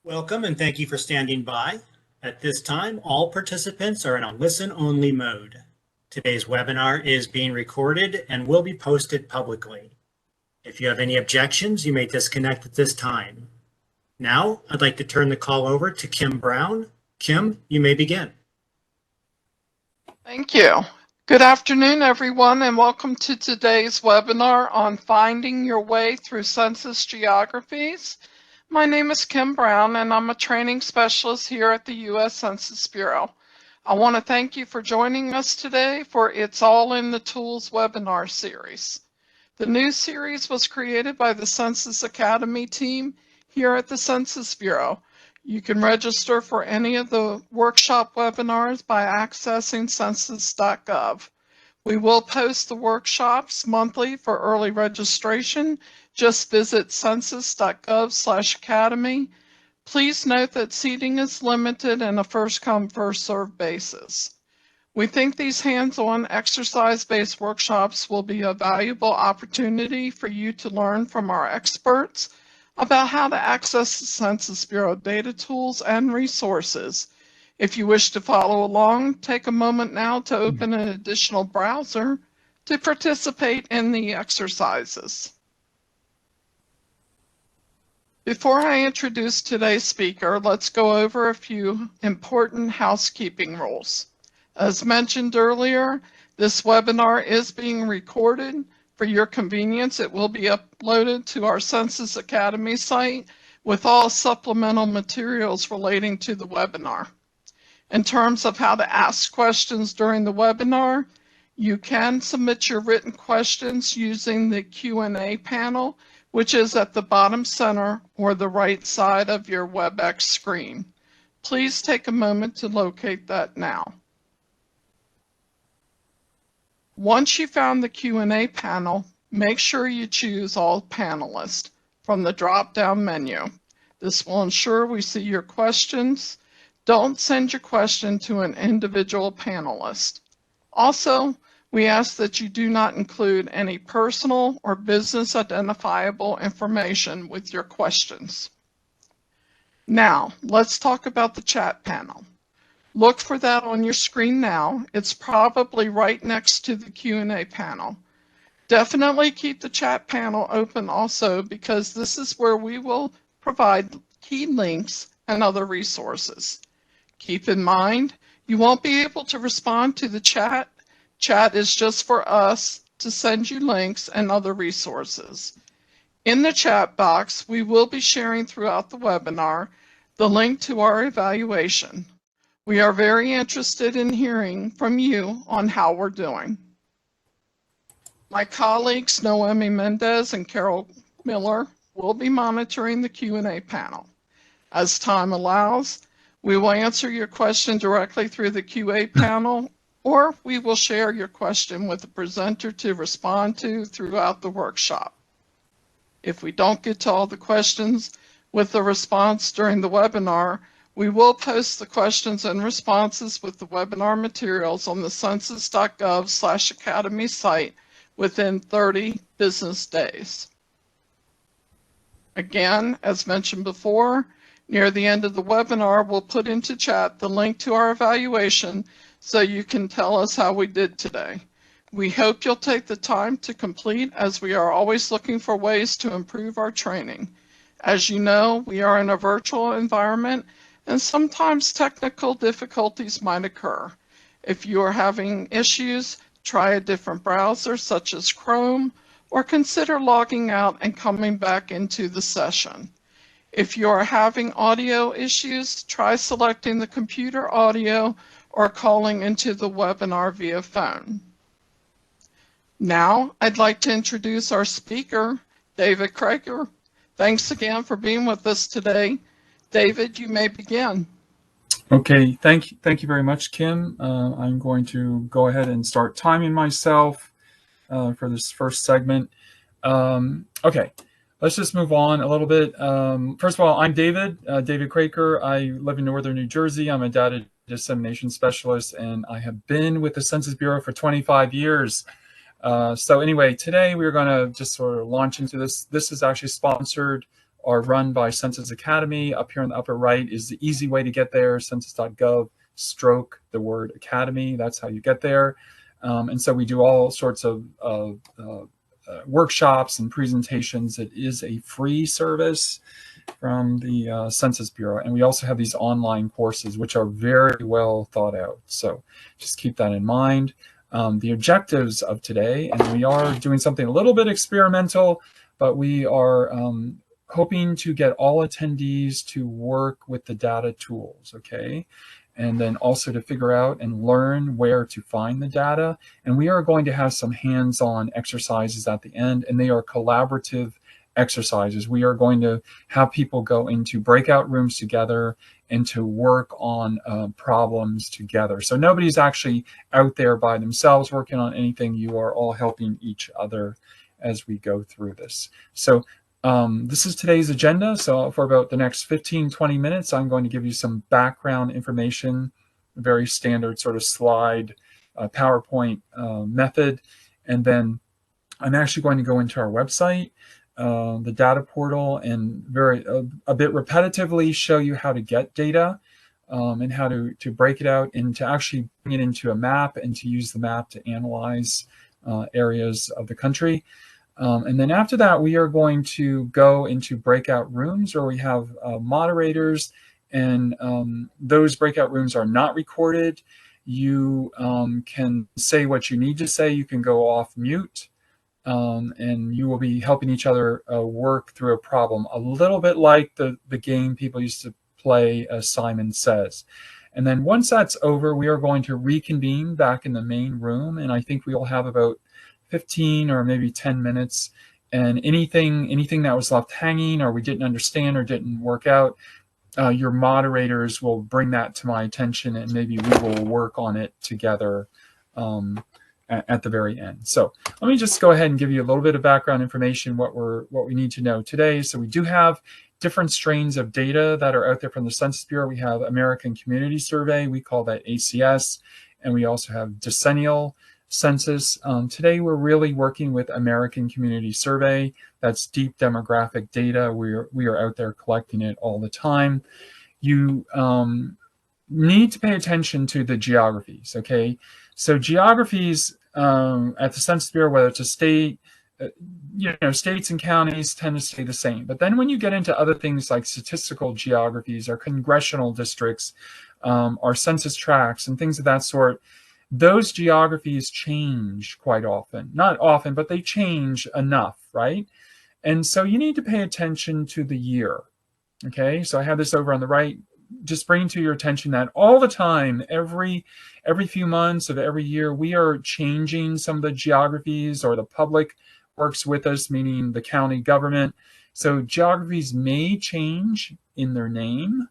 Welcome and thank you for standing by. At this time, all participants are in a listen-only mode. Today's webinar is being recorded and will be posted publicly. If you have any objections, you may disconnect at this time. Now, I'd like to turn the call over to Kim Brown. Kim, you may begin. Thank you. Good afternoon, everyone, and welcome to today's webinar on finding your way through census geographies. My name is Kim Brown, and I'm a training specialist here at the U.S. Census Bureau. I want to thank you for joining us today for It's All in the Tools webinar series. The new series was created by the Census Academy team here at the Census Bureau. You can register for any of the workshop webinars by accessing census.gov. We will post the workshops monthly for early registration. Just visit census.gov/academy. Please note that seating is limited and a first-come, first-served basis. We think these hands-on exercise-based workshops will be a valuable opportunity for you to learn from our experts about how to access the Census Bureau data tools and resources. If you wish to follow along, take a moment now to open an additional browser to participate in the exercises. Before I introduce today's speaker, let's go over a few important housekeeping rules. As mentioned earlier, this webinar is being recorded. For your convenience, it will be uploaded to our Census Academy site with all supplemental materials relating to the webinar. In terms of how to ask questions during the webinar, you can submit your written questions using the Q&A panel, which is at the bottom center or the right side of your WebEx screen. Please take a moment to locate that now. Once you found the Q&A panel, make sure you choose All Panelists from the drop-down menu. This will ensure we see your questions. Don't send your question to an individual panelist. Also, we ask that you do not include any personal or business identifiable information with your questions. Now, let's talk about the chat panel. Look for that on your screen now. It's probably right next to the Q&A panel. Definitely keep the chat panel open also, because this is where we will provide key links and other resources. Keep in mind, you won't be able to respond to the chat. Chat is just for us to send you links and other resources. In the chat box, we will be sharing throughout the webinar the link to our evaluation. We are very interested in hearing from you on how we're doing. My colleagues, Noemi Mendez and Carol Miller, will be monitoring the Q&A panel. As time allows, we will answer your question directly through the Q&A panel, or we will share your question with the presenter to respond to throughout the workshop. If we don't get to all the questions with the response during the webinar, we will post the questions and responses with the webinar materials on the census.gov/academy site within 30 business days. Again, as mentioned before, near the end of the webinar, we'll put into chat the link to our evaluation so you can tell us how we did today. We hope you'll take the time to complete, as we are always looking for ways to improve our training. As you know, we are in a virtual environment, and sometimes technical difficulties might occur. If you are having issues, try a different browser such as Chrome, or consider logging out and coming back into the session. If you are having audio issues, try selecting the computer audio or calling into the webinar via phone. Now, I'd like to introduce our speaker, David Krieger. Thanks again for being with us today. David, you may begin. Okay, thank you very much, Kim. I'm going to go ahead and start timing myself for this first segment. Okay, let's just move on a little bit. First of all, I'm David Krieger. I live in northern New Jersey. I'm a data dissemination specialist, and I have been with the Census Bureau for 25 years. So anyway, today we're going to just sort of launch into this. This is actually sponsored are run by Census Academy. Up here in the upper right is the easy way to get there, census.gov, stroke the word academy. That's how you get there. And so we do all sorts of workshops and presentations. It is a free service from the Census Bureau. And we also have these online courses, which are very well thought out. So just keep that in mind. The objectives of today, and we are doing something a little bit experimental, but we are hoping to get all attendees to work with the data tools, okay? And then also to figure out and learn where to find the data. And we are going to have some hands-on exercises at the end, and they are collaborative exercises. We are going to have people go into breakout rooms together and to work on problems together. So nobody's actually out there by themselves working on anything. You are all helping each other as we go through this. So this is today's agenda. So for about the next 15-20 minutes, I'm going to give you some background information, very standard sort of slide PowerPoint method. And then I'm actually going to go into our website, the data portal, and a bit repetitively show you how to get data and how to break it out and to actually bring it into a map and to use the map to analyze areas of the country. And then after that, we are going to go into breakout rooms where we have moderators, and those breakout rooms are not recorded. You can say what you need to say. You can go off mute, and you will be helping each other work through a problem, a little bit like the game people used to play, Simon Says. And then once that's over, we are going to reconvene back in the main room, and I think we will have about 15 or maybe 10 minutes, and anything that was left hanging or we didn't understand or didn't work out, your moderators will bring that to my attention, and maybe we will work on it together at the very end. So let me just go ahead and give you a little bit of background information, what we need to know today. So we do have different strains of data that are out there from the Census Bureau. We have American Community Survey, we call that ACS, and we also have decennial census. Today we're really working with American Community Survey. That's deep demographic data. We are out there collecting it all the time. You need to pay attention to the geographies, okay? So geographies at the Census Bureau, whether it's a state, states and counties tend to stay the same. But then when you get into other things like statistical geographies or congressional districts or census tracts and things of that sort, those geographies change quite often. Not often, but they change enough, right? And so you need to pay attention to the year, okay? So I have this over on the right. Just bring to your attention that all the time, every few months of every year, we are changing some of the geographies, or the public works with us, meaning the county government. So geographies may change in their name,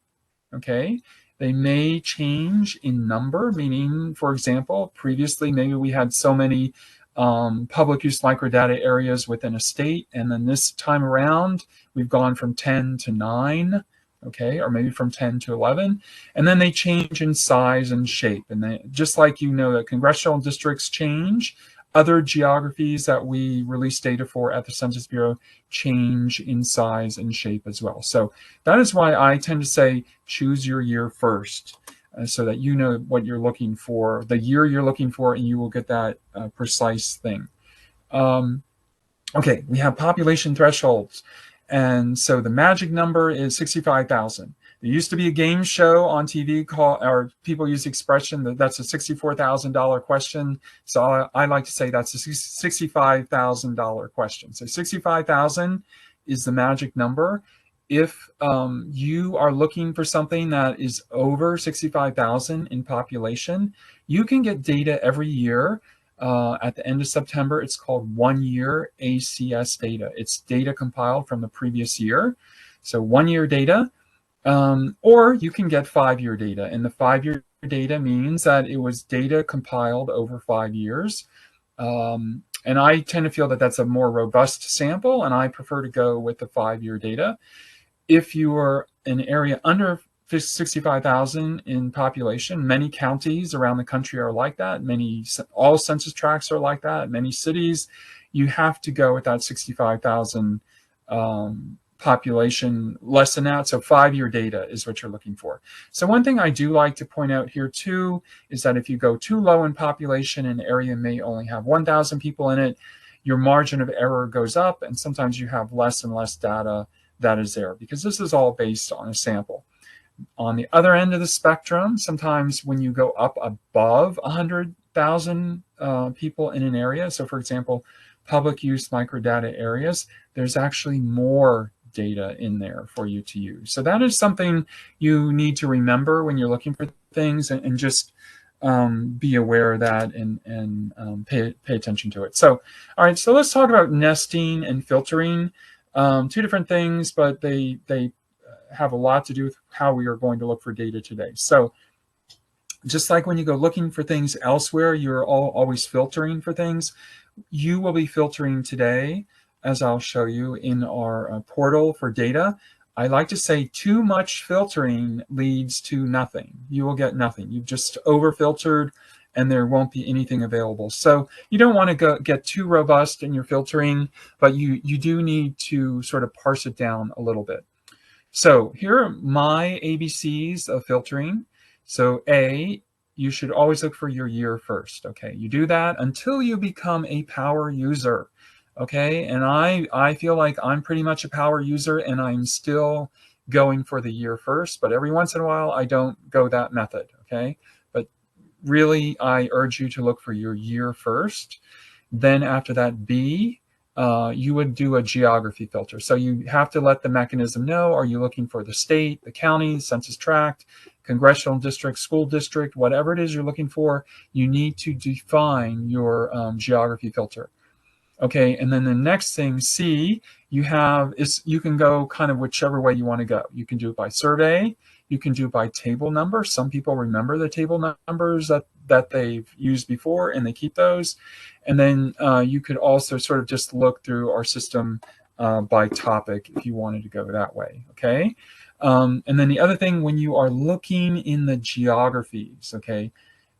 okay? They may change in number, meaning, for example, previously maybe we had so many public use microdata areas within a state, and then this time around we've gone from 10 to 9, okay, or maybe from 10 to 11, and then they change in size and shape. And they, just like that congressional districts change, other geographies that we release data for at the Census Bureau change in size and shape as well. So that is why I tend to say choose your year first, so that you know what you're looking for, the year you're looking for, and you will get that precise thing. Okay, we have population thresholds. And so the magic number is 65,000. There used to be a game show on TV or people use the expression that's a $64,000 question. So I like to say that's a $65,000 question. So 65,000 is the magic number. If you are looking for something that is over 65,000 in population, you can get data every year. At the end of September, it's called 1 year ACS data. It's data compiled from the previous year. So 1 year data, or you can get 5-year data. And the 5-year data means that it was data compiled over 5 years. And I tend to feel that that's a more robust sample, and I prefer to go with the 5-year data. If you are an area under 65,000 in population, many counties around the country are like that. All census tracts are like that. Many cities, you have to go with that 65,000 population less than that. So 5-year data is what you're looking for. So one thing I do like to point out here too is that if you go too low in population, an area may only have 1,000 people in it, your margin of error goes up, and sometimes you have less and less data that is there, because this is all based on a sample. On the other end of the spectrum, sometimes when you go up above 100,000 people in an area, so for example, public use microdata areas, there's actually more data in there for you to use. So that is something you need to remember when you're looking for things, and just be aware of that, and pay attention to it. So, all right, so let's talk about nesting and filtering. Two different things, but they have a lot to do with how we are going to look for data today. So just like when you go looking for things elsewhere, you're always filtering for things. You will be filtering today, as I'll show you in our portal for data. I like to say too much filtering leads to nothing. You will get nothing. You've just over-filtered, and there won't be anything available. So you don't want to get too robust in your filtering, but you do need to sort of parse it down a little bit. So here are my ABCs of filtering. So A, you should always look for your year first. Okay, you do that until you become a power user. Okay, and I feel like I'm pretty much a power user, and I'm still going for the year first, but every once in a while I don't go that method. Okay, but really I urge you to look for your year first. Then after that, B, you would do a geography filter. So you have to let the mechanism know, are you looking for the state, the county, census tract, congressional district, school district, whatever it is you're looking for, you need to define your geography filter. Okay, and then the next thing, C, you have is you can go kind of whichever way you want to go. You can do it by survey, you can do it by table number. Some people remember the table numbers that they've used before, and they keep those. And then you could also sort of just look through our system by topic if you wanted to go that way. Okay, and then the other thing, when you are looking in the geographies, okay,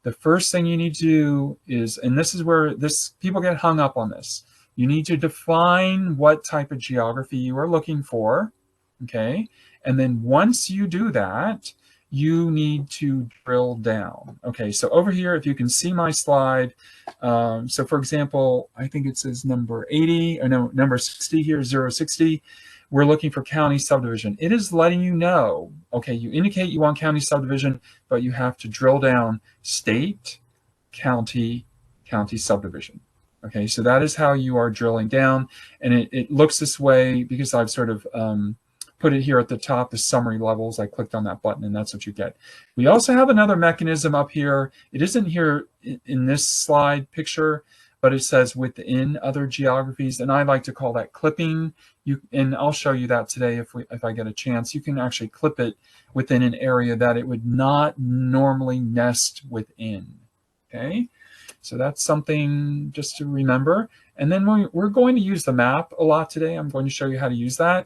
the first thing you need to do is, and this is where people get hung up on this, you need to define what type of geography you are looking for, okay? And then once you do that, you need to drill down. Okay, so over here, if you can see my slide, so for example, I think it says number 80, or no, number 60 here, 060. We're looking for county subdivision. It is letting you know, okay, you indicate you want county subdivision, but you have to drill down state, county, county subdivision. Okay, so that is how you are drilling down. And it looks this way because I've sort of put it here at the top, the summary levels. I clicked on that button, and that's what you get. We also have another mechanism up here. It isn't here in this slide picture, but it says within other geographies, and I like to call that clipping. And I'll show you that today if I get a chance. You can actually clip it within an area that it would not normally nest within. Okay, so that's something just to remember. And then we're going to use the map a lot today. I'm going to show you how to use that.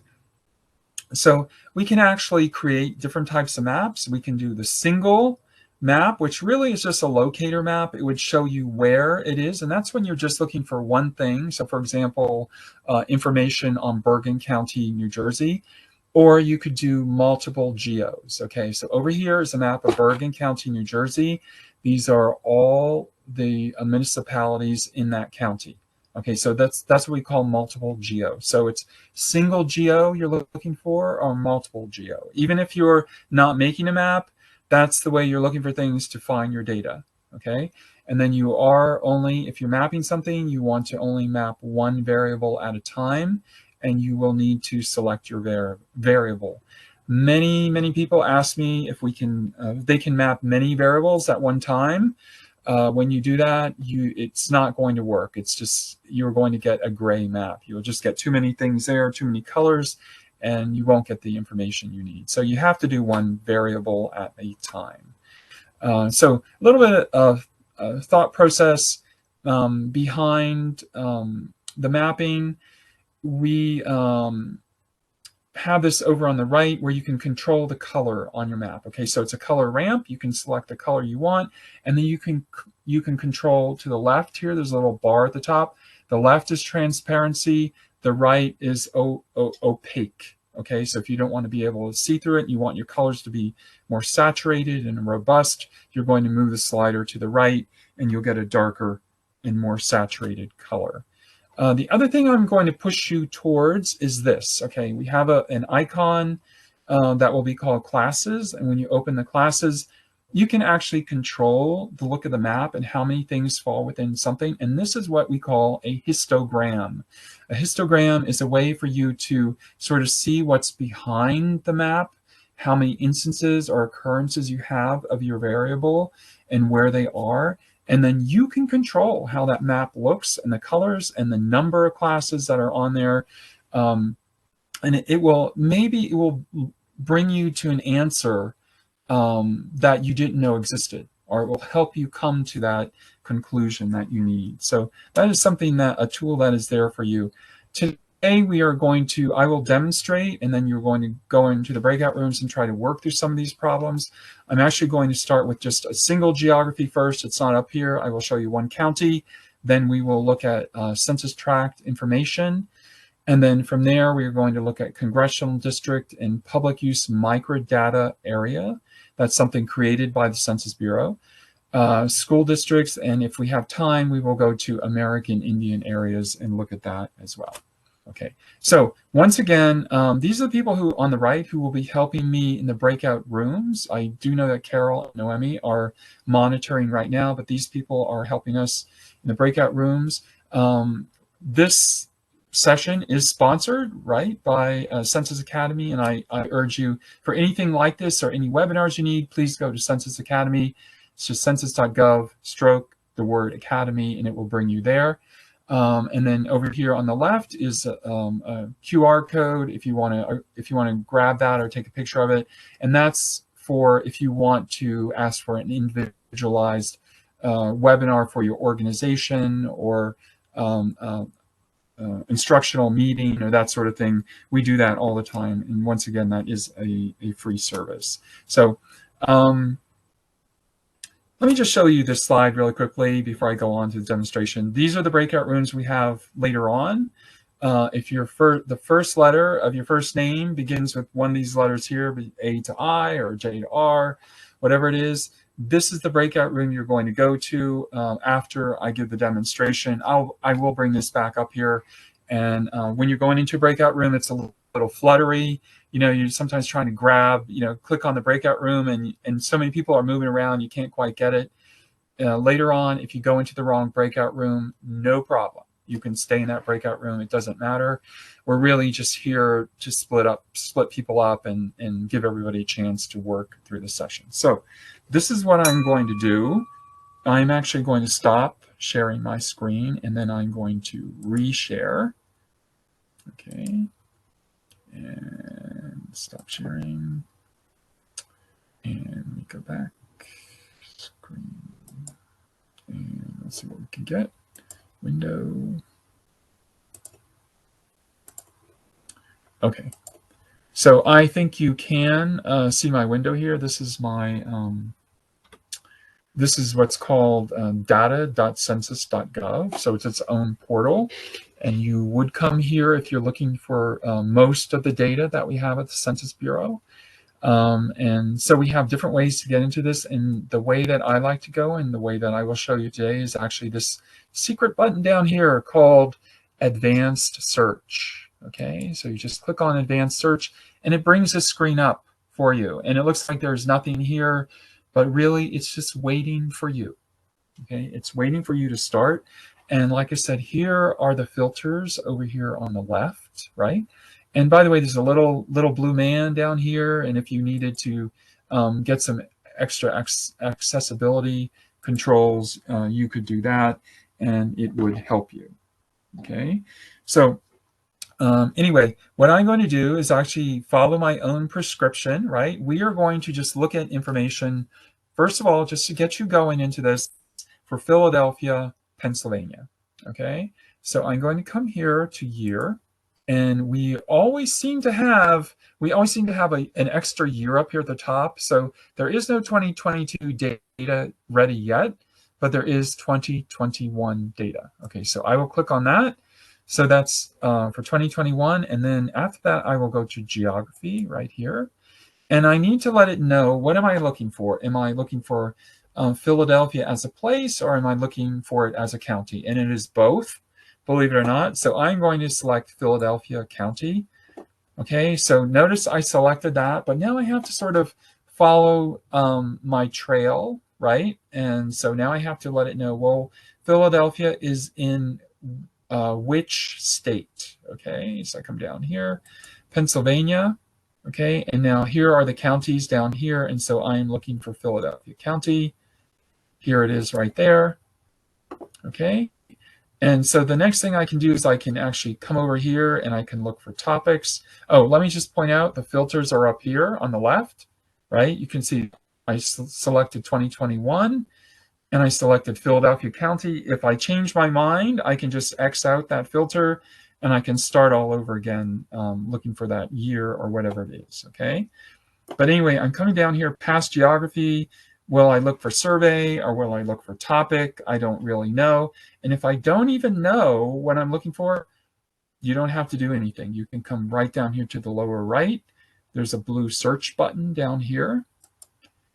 So we can actually create different types of maps. We can do the single map, which really is just a locator map. It would show you where it is, and that's when you're just looking for one thing. So for example, information on Bergen County, New Jersey, or you could do multiple geos. Okay, so over here is a map of Bergen County, New Jersey. These are all the municipalities in that county. Okay, so that's what we call multiple geo. So it's single geo you're looking for, or multiple geo. Even if you're not making a map, that's the way you're looking for things to find your data. Okay, and then you are only, if you're mapping something, you want to only map one variable at a time, and you will need to select your variable. Many people ask me if we can, they can map many variables at one time. When you do that, it's not going to work. It's just, you're going to get a gray map. You'll just get too many things there, too many colors, and you won't get the information you need. So you have to do one variable at a time. So a little bit of thought process behind the mapping. We have this over on the right where you can control the color on your map. Okay, so it's a color ramp. You can select the color you want, and then you can control to the left here. There's a little bar at the top. The left is transparency. The right is opaque. Okay, so if you don't want to be able to see through it, you want your colors to be more saturated and robust, you're going to move the slider to the right, and you'll get a darker and more saturated color. The other thing I'm going to push you towards is this. Okay, we have an icon that will be called classes, and when you open the classes, you can actually control the look of the map and how many things fall within something, and this is what we call a histogram. A histogram is a way for you to sort of see what's behind the map, how many instances or occurrences you have of your variable and where they are. And then you can control how that map looks and the colors and the number of classes that are on there. And it will bring you to an answer that you didn't know existed, or it will help you come to that conclusion that you need. So that is something, that a tool that is there for you. Today we are going to, I will demonstrate, and then you're going to go into the breakout rooms and try to work through some of these problems. I'm actually going to start with just a single geography first. It's not up here. I will show you one county. Then we will look at census tract information. And then from there, we are going to look at Congressional District and public use microdata area. That's something created by the Census Bureau. School districts, and if we have time, we will go to American Indian areas and look at that as well. Okay, so once again, these are the people who on the right who will be helping me in the breakout rooms. I do know that Carol and Noemi are monitoring right now, but these people are helping us in the breakout rooms. This session is sponsored, right, by Census Academy, and I urge you, for anything like this or any webinars you need, please go to Census Academy. It's just census.gov / the word academy, and it will bring you there. And then over here on the left is a QR code if you want to grab that or take a picture of it, and that's for if you want to ask for an individualized webinar for your organization or instructional meeting or that sort of thing. We do that all the time, and once again, that is a free service. So let me just show you this slide really quickly before I go on to the demonstration. These are the breakout rooms we have later on. If the first letter of your first name begins with one of these letters here, A to I or J to R, whatever it is, this is the breakout room you're going to go to after I give the demonstration. I will bring this back up here. And when you're going into a breakout room, it's a little fluttery. You know, you're sometimes trying to grab, click on the breakout room, and so many people are moving around, you can't quite get it. Later on, if you go into the wrong breakout room, no problem. You can stay in that breakout room. It doesn't matter. We're really just here to split people up and give everybody a chance to work through the session. So this is what I'm going to do. I'm actually going to stop sharing my screen, and then I'm going to reshare. Okay. And stop sharing. And let me go back. Screen. And let's see what we can get. Window. Okay. So I think you can see my window here. This is my this is what's called data.census.gov. So it's its own portal. And you would come here if you're looking for most of the data that we have at the Census Bureau. And so we have different ways to get into this. And the way that I like to go and the way that I will show you today is actually this secret button down here called Advanced Search. Okay, so you just click on Advanced Search and it brings this screen up for you. And it looks like there's nothing here, but really it's just waiting for you. Okay, it's waiting for you to start. And like I said, here are the filters over here on the left, right? And by the way, there's a little blue man down here. And if you needed to get some extra accessibility controls, you could do that and it would help you. Okay, so anyway, what I'm going to do is actually follow my own prescription, right? We are going to just look at information, first of all, just to get you going into this for Philadelphia, Pennsylvania. Okay, so I'm going to come here to year, and we always seem to have an extra year up here at the top. So there is no 2022 data ready yet, but there is 2021 data. Okay, so I will click on that. So that's for 2021. And then after that, I will go to geography right here. And I need to let it know, what am I looking for? Am I looking for Philadelphia as a place, or am I looking for it as a county? And it is both, believe it or not. So I'm going to select Philadelphia County. Okay, so notice I selected that, but now I have to sort of follow my trail, right? And so now I have to let it know, well, Philadelphia is in which state? Okay, so I come down here, Pennsylvania. Okay, and now here are the counties down here, and so I am looking for Philadelphia County. Here it is right there. Okay, and so the next thing I can do is I can actually come over here and I can look for topics. Oh, let me just point out the filters are up here on the left, right? You can see I selected 2021 and I selected Philadelphia County. If I change my mind, I can just X out that filter and I can start all over again looking for that year or whatever it is, okay? But anyway, I'm coming down here past geography. Will I look for survey or will I look for topic? I don't really know. And if I don't even know what I'm looking for, you don't have to do anything. You can come right down here to the lower right. There's a blue search button down here.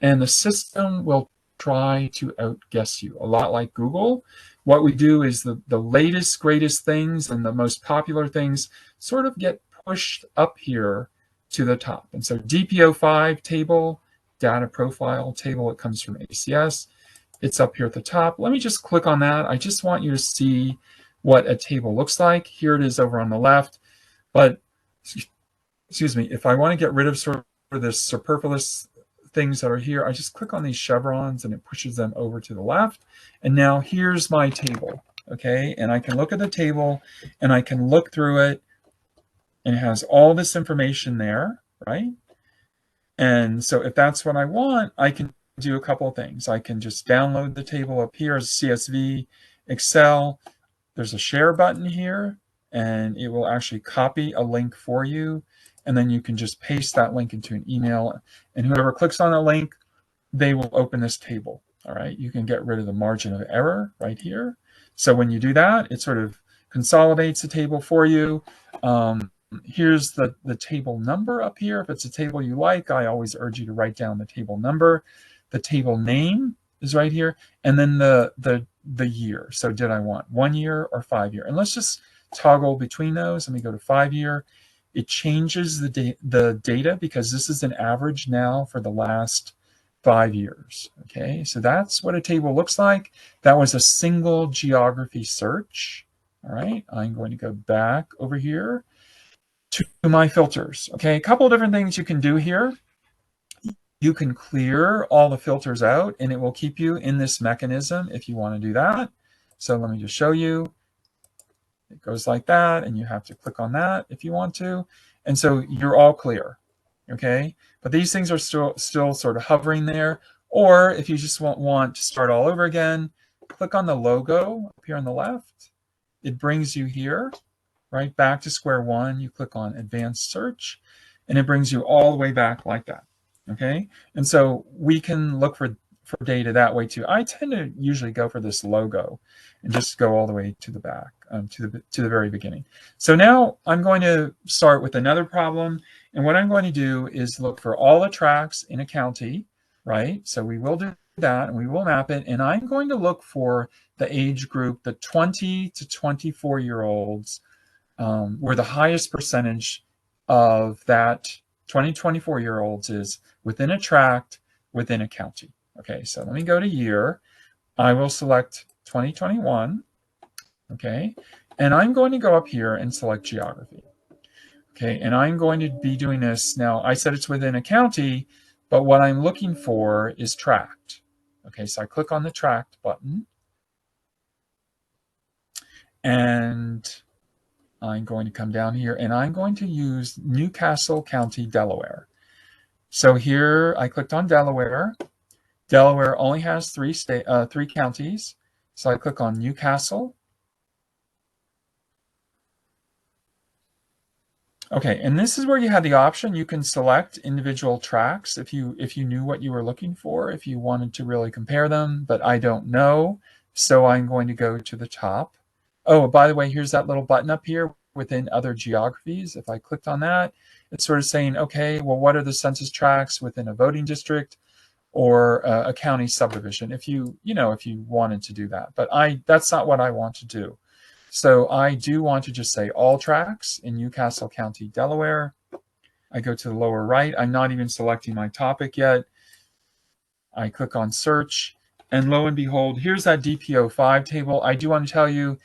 And the system will try to outguess you, a lot like Google. What we do is the latest, greatest things and the most popular things sort of get pushed up here to the top. And so DPO5 table, data profile table, it comes from ACS. It's up here at the top. Let me just click on that. I just want you to see what a table looks like. Here it is over on the left. But, excuse me, if I want to get rid of sort of this superfluous things that are here, I just click on these chevrons and it pushes them over to the left. And now here's my table, okay? And I can look at the table and I can look through it and it has all this information there, right? And so if that's what I want, I can do a couple of things. I can just download the table up here as CSV, Excel. There's a share button here and it will actually copy a link for you. And then you can just paste that link into an email, and whoever clicks on the link, they will open this table. All right, you can get rid of the margin of error right here. So when you do that, it sort of consolidates the table for you. Here's the table number up here. If it's a table you like, I always urge you to write down the table number. The table name is right here, and then the year. So did I want 1 year or 5 year? And let's just toggle between those. Let me go to 5 year. It changes the data because this is an average now for the last 5 years. Okay, so that's what a table looks like. That was a single geography search. All right, I'm going to go back over here to my filters. Okay, a couple of different things you can do here. You can clear all the filters out and it will keep you in this mechanism if you want to do that. So let me just show you. It goes like that, and you have to click on that if you want to. And so you're all clear, okay? But these things are still sort of hovering there. Or if you just want to start all over again, click on the logo up here on the left. It brings you here, right back to square one. You click on Advanced Search, and it brings you all the way back like that, okay? And so we can look for data that way too. I tend to usually go for this logo and just go all the way to the back, to the very beginning. So now I'm going to start with another problem, and what I'm going to do is look for all the tracts in a county, right? So we will do that and we will map it, and I'm going to look for the age group, the 20 to 24-year-olds, where the highest percentage of that 20 to 24-year-olds is within a tract, within a county. Okay, so let me go to year. I will select 2021. Okay, and I'm going to go up here and select geography. Okay, and I'm going to be doing this now. I said it's within a county, but what I'm looking for is tract. Okay, so I click on the tract button, and I'm going to come down here and I'm going to use Newcastle County, Delaware. So here I clicked on Delaware. Delaware only has three counties. So I click on Newcastle. Okay, and this is where you have the option. You can select individual tracts if you knew what you were looking for, if you wanted to really compare them, but I don't know. So I'm going to go to the top Oh, by the way, here's that little button up here within other geographies. If I clicked on that, it's sort of saying, okay, well, what are the census tracts within a voting district or a county subdivision? If you wanted to do that, but that's not what I want to do. So I do want to just say all tracts in Newcastle County, Delaware. I go to the lower right. I'm not even selecting my topic yet. I click on search, and lo and behold, here's that DPO5 table. I do want to tell you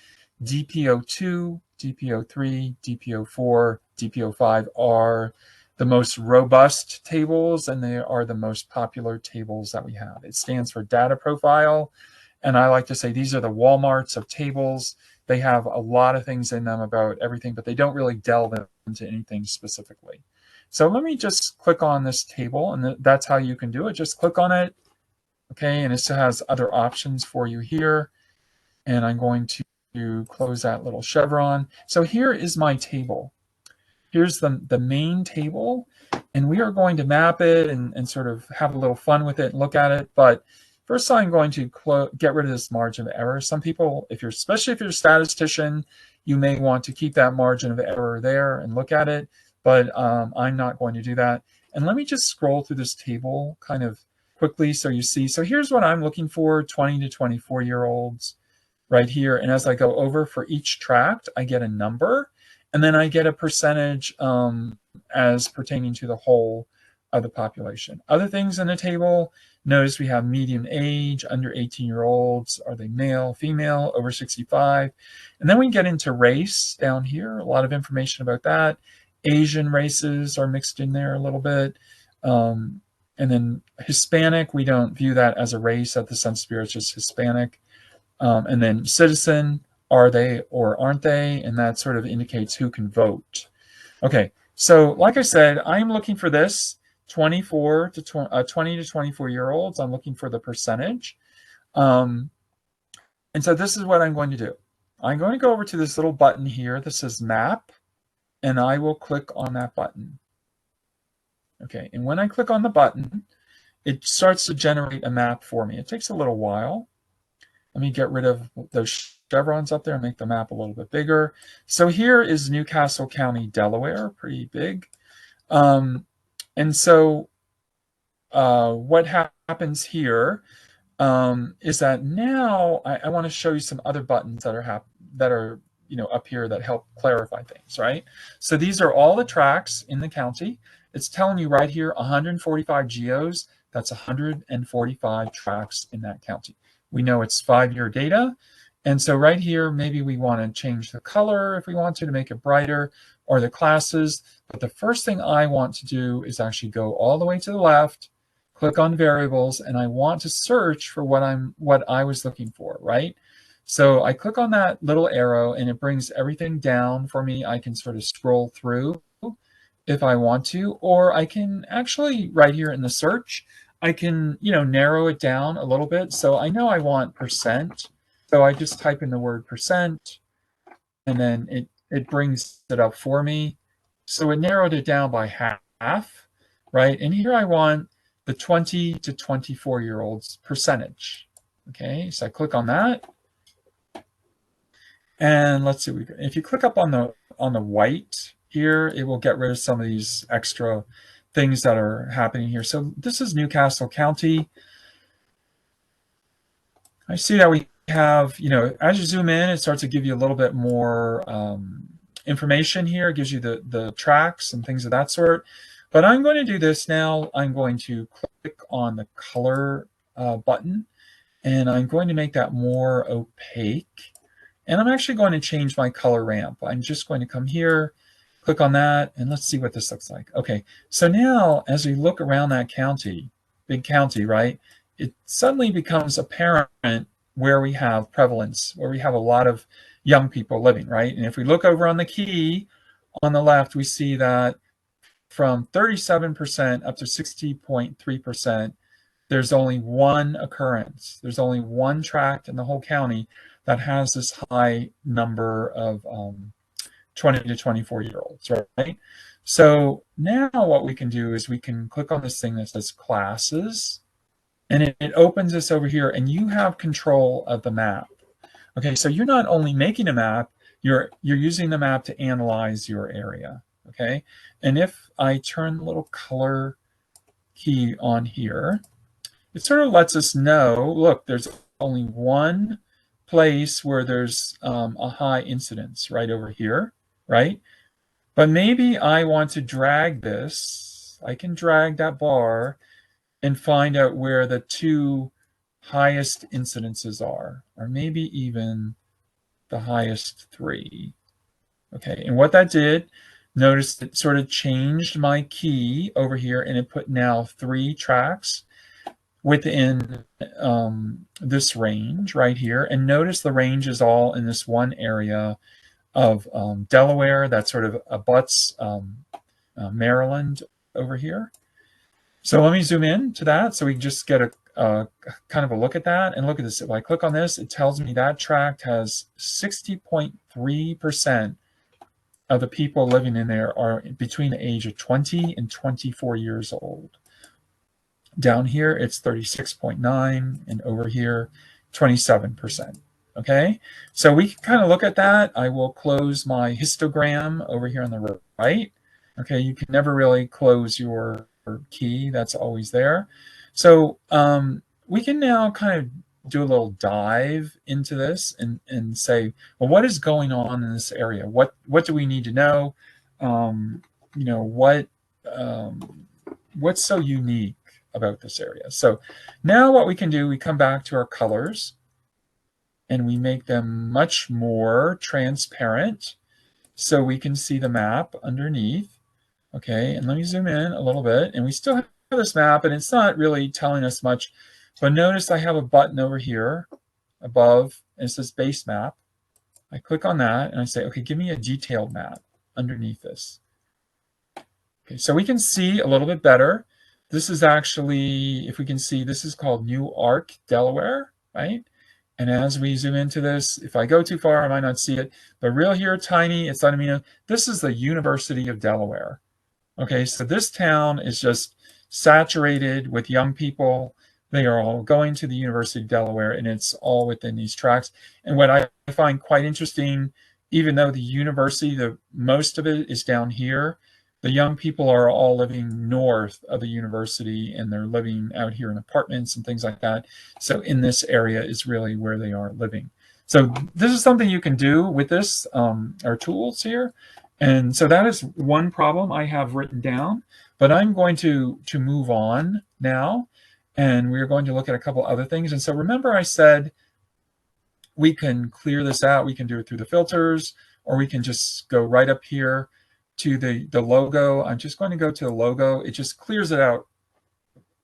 DPO2, DPO3, DPO4, DPO5 are the most robust tables, and they are the most popular tables that we have. It stands for data profile, and I like to say these are the Walmarts of tables. They have a lot of things in them about everything, but they don't really delve into anything specifically. So let me just click on this table, and that's how you can do it. Just click on it, okay, and it still has other options for you here. And I'm going to close that little chevron. So here is my table. Here's the main table, and we are going to map it and sort of have a little fun with it and look at it. But first, I'm going to get rid of this margin of error. Some people, especially if you're a statistician, you may want to keep that margin of error there and look at it. But I'm not going to do that. And let me just scroll through this table kind of quickly so you see. So here's what I'm looking for, 20 to 24-year-olds right here. And as I go over for each tract, I get a number, and then I get a percentage as pertaining to the whole of the population. Other things in the table, notice we have median age, under 18-year-olds. Are they male, female, over 65? And then we get into race down here, a lot of information about that. Asian races are mixed in there a little bit. And then Hispanic, we don't view that as a race at the Census Bureau, it's just Hispanic. And then citizen, are they or aren't they? And that sort of indicates who can vote. Okay, so like I said, I'm looking for this 20 to 24-year-olds. I'm looking for the percentage. And so this is what I'm going to do. I'm going to go over to this little button here that says map, and I will click on that button. Okay, and when I click on the button, it starts to generate a map for me. It takes a little while. Let me get rid of those chevrons up there and make the map a little bit bigger. So here is Newcastle County, Delaware, pretty big. And so what happens here is that now I want to show you some other buttons that are up here that help clarify things, right? So these are all the tracts in the county. It's telling you right here 145 geos. That's 145 tracts in that county. We know it's 5-year data. And so right here, maybe we want to change the color if we want to make it brighter, or the classes. But the first thing I want to do is actually go all the way to the left, click on variables, and I want to search for what I was looking for, right? So I click on that little arrow and it brings everything down for me. I can sort of scroll through if I want to, or I can actually right here in the search, I can narrow it down a little bit. So I know I want percent. So I just type in the word percent, and then it brings it up for me. So it narrowed it down by half, right? And here I want the 20 to 24-year-olds percentage. Okay, so I click on that. And let's see, if you click up on the white here, it will get rid of some of these extra things that are happening here. So this is Newcastle County. I see that we have, as you zoom in, it starts to give you a little bit more information here. It gives you the tracks and things of that sort. But I'm going to do this now. I'm going to click on the color button, and I'm going to make that more opaque. And I'm actually going to change my color ramp. I'm just going to come here, click on that, and let's see what this looks like. Okay, so now as we look around that county, big county, right, it suddenly becomes apparent where we have prevalence, where we have a lot of young people living, right? And if we look over on the key on the left, we see that from 37% up to 60.3%, there's only one occurrence. There's only one tract in the whole county that has this high number of 20 to 24-year-olds, right? So now what we can do is we can click on this thing that says classes, and it opens this over here, and you have control of the map. Okay, so you're not only making a map, you're using the map to analyze your area. Okay, and if I turn the little color key on here, it sort of lets us know, look, there's only one place where there's a high incidence right over here, right? But maybe I want to drag this. I can drag that bar and find out where the two highest incidences are, or maybe even the highest three. Okay, and what that did, notice it sort of changed my key over here, and it put now 3 tracts within this range right here. And notice the range is all in this one area of Delaware that sort of abuts Maryland over here. So let me zoom in to that so we can just get a kind of a look at that. And look at this. If I click on this, it tells me that tract has 60.3% of the people living in there are between the age of 20 and 24 years old. Down here, it's 36.9, and over here, 27%. Okay, so we can kind of look at that. I will close my histogram over here on the right. Okay, you can never really close your key. That's always there. So we can now kind of do a little dive into this and say, well, what is going on in this area? What do we need to know? You know, what's so unique about this area? So now what we can do, we come back to our colors and we make them much more transparent so we can see the map underneath. Okay, and let me zoom in a little bit, and we still have this map, and it's not really telling us much, but notice I have a button over here above, and it says base map. I click on that, and I say, okay, give me a detailed map underneath this. Okay, so we can see a little bit better. This is actually, if we can see, this is called New Ark, Delaware, right? And as we zoom into this, if I go too far, I might not see it, but real here, tiny, it's letting me know, this is the University of Delaware. Okay, so this town is just saturated with young people. They are all going to the University of Delaware, and it's all within these tracts. And what I find quite interesting, even though the university, most of it is down here, the young people are all living north of the university, and they're living out here in apartments and things like that. So in this area is really where they are living. So this is something you can do with this, our tools here. And so that is one problem I have written down, but I'm going to move on now, and we're going to look at a couple other things. And so remember I said we can clear this out. We can do it through the filters, or we can just go right up here to the logo. I'm just going to go to the logo. It just clears it out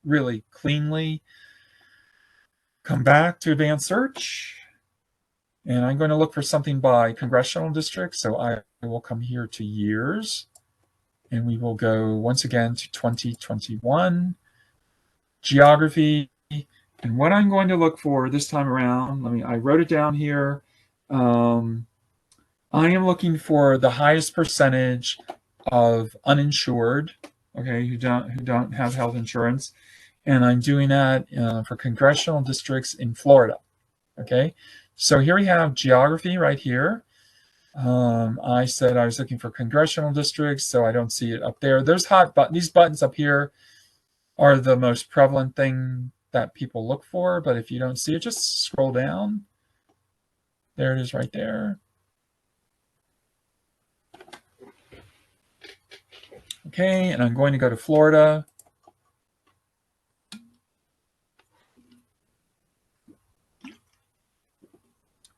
really cleanly. Come back to advanced search. And I'm going to look for something by congressional district. So I will come here to years, and we will go once again to 2021, geography. And what I'm going to look for this time around, I wrote it down here. I am looking for the highest percentage of uninsured, okay, who don't have health insurance. And I'm doing that for congressional districts in Florida, okay? So here we have geography right here. I said I was looking for congressional districts, so I don't see it up there. There's these buttons up here are the most prevalent thing that people look for, but if you don't see it, just scroll down. There it is right there. Okay, and I'm going to go to Florida.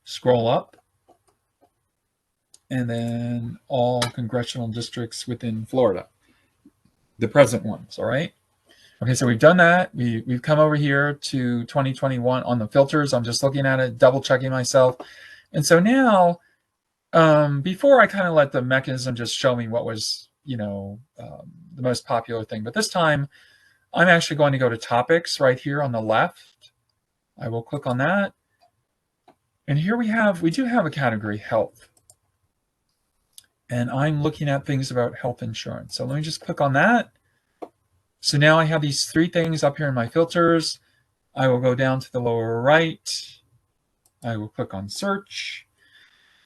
Scroll up, and then all congressional districts within Florida, the present ones, all right? Okay, so we've done that. We've come over here to 2021 on the filters. I'm just looking at it, double checking myself. And so now, before I kind of let the mechanism just show me what was, the most popular thing, but this time I'm actually going to go to topics right here on the left. I will click on that. And here we do have a category, health. And I'm looking at things about health insurance. So let me just click on that. So now I have these 3 things up here in my filters. I will go down to the lower right. I will click on search.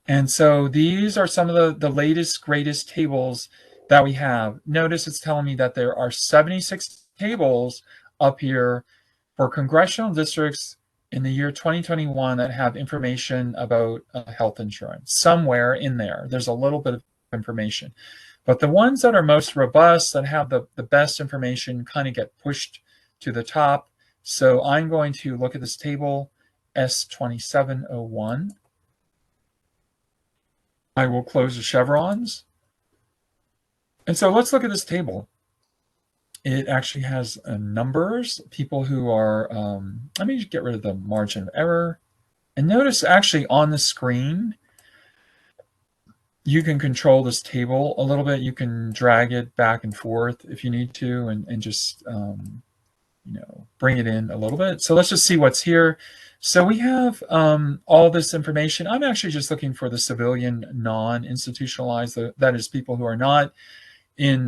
And so these are some of the latest, greatest tables that we have. Notice it's telling me that there are 76 tables up here for congressional districts in the year 2021 that have information about health insurance. Somewhere in there, there's a little bit of information. But the ones that are most robust, that have the best information, kind of get pushed to the top. So I'm going to look at this table, S2701. I will close the chevrons. And so let's look at this table. It actually has numbers, people who are, let me just get rid of the margin of error. And notice actually on the screen, you can control this table a little bit. You can drag it back and forth if you need to, and just, you know, bring it in a little bit. So let's just see what's here. So we have all this information. I'm actually just looking for the civilian non-institutionalized, that is people who are not in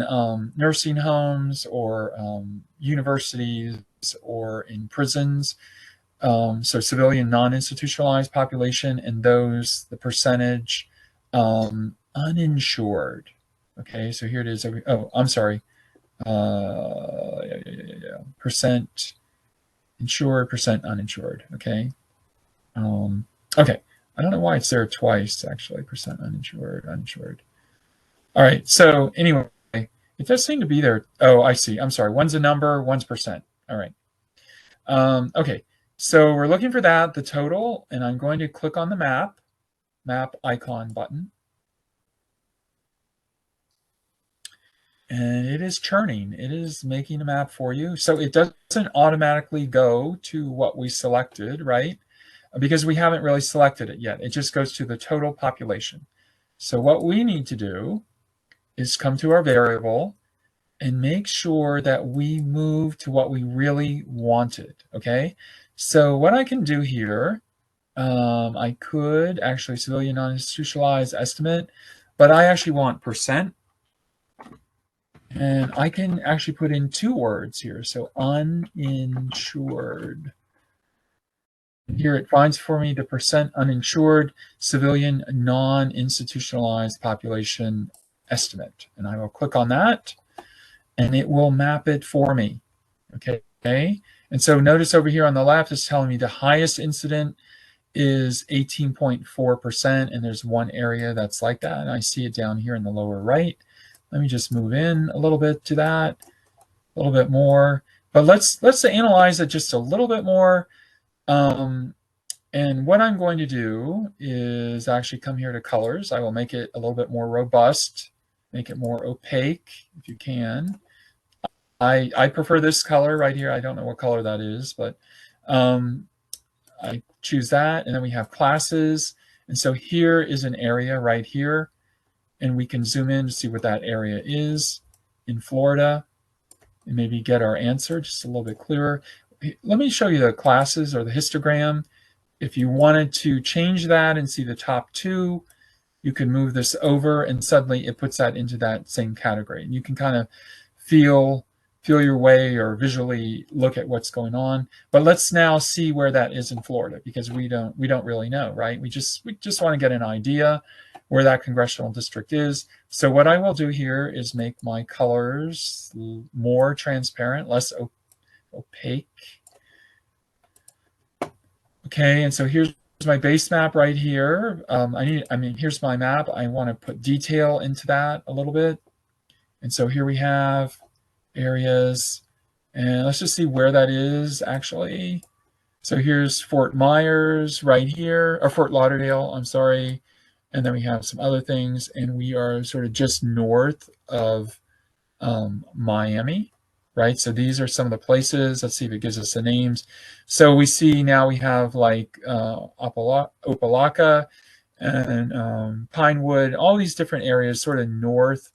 nursing homes or universities or in prisons. So civilian non-institutionalized population, and those, the percentage uninsured. Okay, so here it is. Oh, I'm sorry. Percent insured, percent uninsured. Okay. Okay. I don't know why it's there twice, actually. Percent uninsured, uninsured. All right. So anyway, it does seem to be there. Oh, I see. I'm sorry. One's a number, one's percent. All right. Okay. So we're looking for that, the total, and I'm going to click on the map icon button. And it is churning. It is making a map for you. So it doesn't automatically go to what we selected, right? Because we haven't really selected it yet. It just goes to the total population. So what we need to do is come to our variable and make sure that we move to what we really wanted, okay? So what I can do here, I could actually civilian non-institutionalized estimate, but I actually want percent. And I can actually put in 2 words here. So uninsured. Here it finds for me the percent uninsured civilian non-institutionalized population estimate. And I will click on that and it will map it for me. Okay. And so notice over here on the left, it's telling me the highest incident is 18.4%. And there's one area that's like that. And I see it down here in the lower right. Let me just move in a little bit to that, a little bit more. But let's analyze it just a little bit more. And what I'm going to do is actually come here to colors. I will make it a little bit more robust, make it more opaque if you can. I prefer this color right here. I don't know what color that is, but I choose that. And then we have classes. And so here is an area right here. And we can zoom in to see what that area is in Florida and maybe get our answer just a little bit clearer. Let me show you the classes or the histogram. If you wanted to change that and see the top 2, you can move this over and suddenly it puts that into that same category. And you can kind of feel your way or visually look at what's going on. But let's now see where that is in Florida, because we don't really know, right? We just want to get an idea where that congressional district is. So what I will do here is make my colors more transparent, less opaque. Okay, and so here's my base map right here. Here's my map. I want to put detail into that a little bit. And so here we have areas, and let's just see where that is actually. So here's Fort Myers right here, or Fort Lauderdale, I'm sorry. And then we have some other things, and we are sort of just north of Miami, right? So these are some of the places. Let's see if it gives us the names. So we see now we have like Opelika and Pinewood, all these different areas sort of north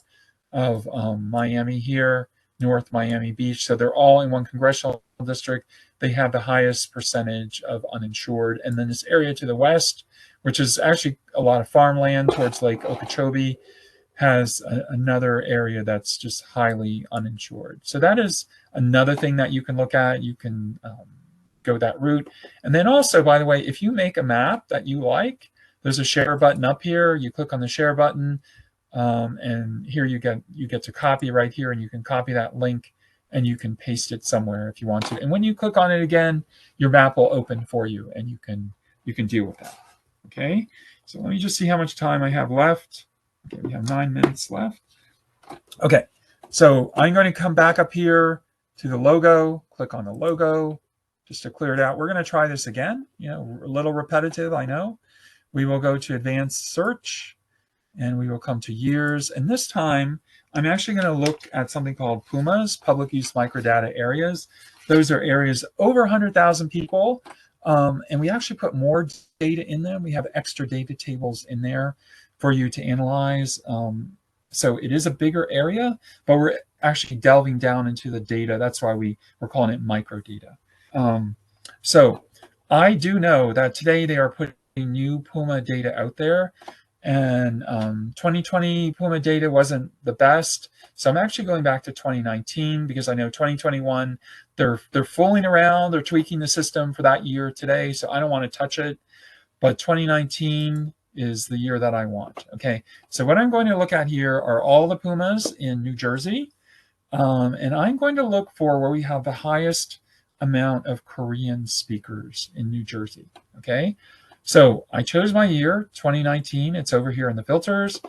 of Miami here, North Miami Beach. So they're all in one congressional district. They have the highest percentage of uninsured. And then this area to the west, which is actually a lot of farmland towards Lake Okeechobee, has another area that's just highly uninsured. So that is another thing that you can look at. You can go that route. And then also, by the way, if you make a map that you like, there's a share button up here. You click on the share button, and here you get to copy right here, and you can copy that link and you can paste it somewhere if you want to. And when you click on it again, your map will open for you, and you can deal with that. Okay, so let me just see how much time I have left. Okay, we have 9 minutes left. Okay, so I'm going to come back up here to the logo, click on the logo just to clear it out. We're going to try this again, a little repetitive, I know. We will go to advanced search, and we will come to years. And this time, I'm actually going to look at something called PUMAs, Public Use Microdata Areas. Those are areas over 100,000 people. And we actually put more data in them. We have extra data tables in there for you to analyze. So it is a bigger area, but we're actually delving down into the data. That's why we're calling it microdata. So I do know that today they are putting new PUMA data out there. And 2020 PUMA data wasn't the best. So I'm actually going back to 2019 because I know 2021, they're fooling around, they're tweaking the system for that year today. So I don't want to touch it. But 2019 is the year that I want. Okay, so what I'm going to look at here are all the PUMAs in New Jersey. And I'm going to look for where we have the highest amount of Korean speakers in New Jersey. Okay, so I chose my year, 2019. It's over here in the filters.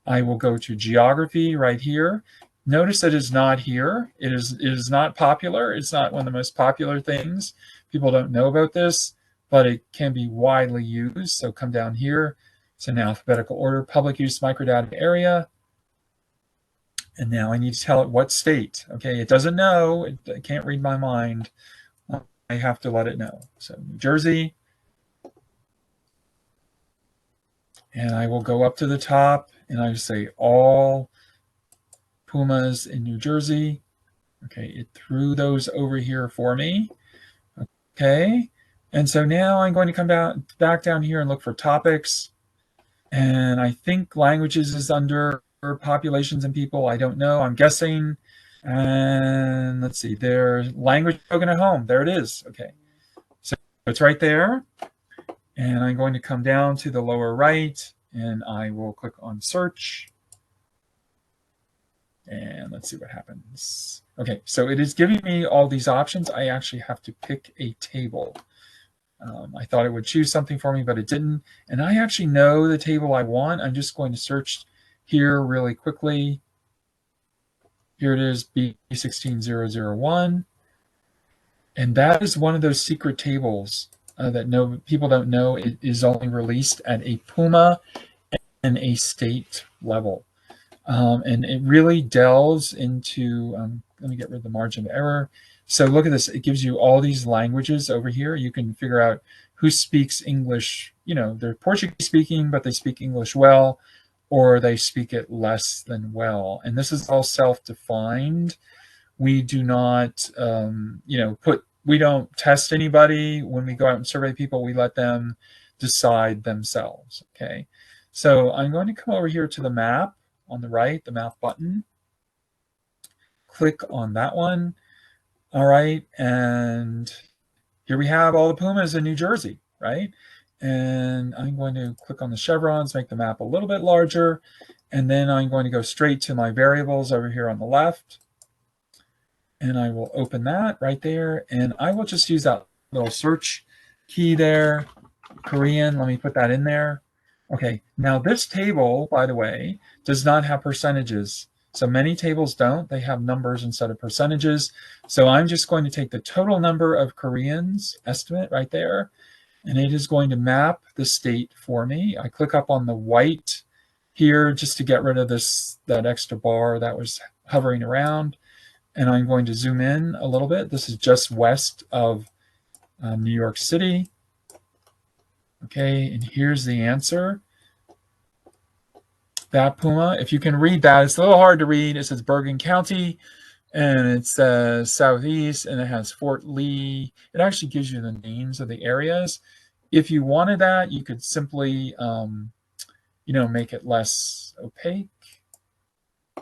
I will go to geography right here. Notice that it's not here. It is not popular. It's not one of the most popular things. People don't know about this, but it can be widely used. So come down here. It's in alphabetical order, public use microdata area. And now I need to tell it what state. Okay, it doesn't know. It can't read my mind. I have to let it know. So New Jersey. And I will go up to the top and I say all PUMAs in New Jersey. Okay, it threw those over here for me. Okay, and so now I'm going to come back down here and look for topics. And I think languages is under populations and people. I don't know. I'm guessing. And let's see, there's language spoken at home. There it is. Okay, so it's right there. And I'm going to come down to the lower right and I will click on search. And let's see what happens. Okay, so it is giving me all these options. I actually have to pick a table. I thought it would choose something for me, but it didn't. And I actually know the table I want. I'm just going to search here really quickly. Here it is, B16001. And that is one of those secret tables that people don't know. It is only released at a PUMA and a state level. And it really delves into, let me get rid of the margin of error. So look at this, it gives you all these languages over here. You can figure out who speaks English, they're Portuguese speaking, but they speak English well, or they speak it less than well. And this is all self-defined. We do not, we don't test anybody. When we go out and survey people, we let them decide themselves, okay? So I'm going to come over here to the map on the right, the map button. Click on that one. All right, and here we have all the PUMAs in New Jersey, right? And I'm going to click on the chevrons, make the map a little bit larger, and then I'm going to go straight to my variables over here on the left. And I will open that right there, and I will just use that little search key there, Korean, let me put that in there. Okay, now this table, by the way, does not have percentages. So many tables don't, they have numbers instead of percentages. So I'm just going to take the total number of Koreans, estimate right there, and it is going to map the state for me. I click up on the white here just to get rid of that extra bar that was hovering around. And I'm going to zoom in a little bit. This is just west of New York City. Okay, and here's the answer. That PUMA, if you can read that, it's a little hard to read. It says Bergen County, and it says southeast, and it has Fort Lee. It actually gives you the names of the areas. If you wanted that, you could simply, make it less opaque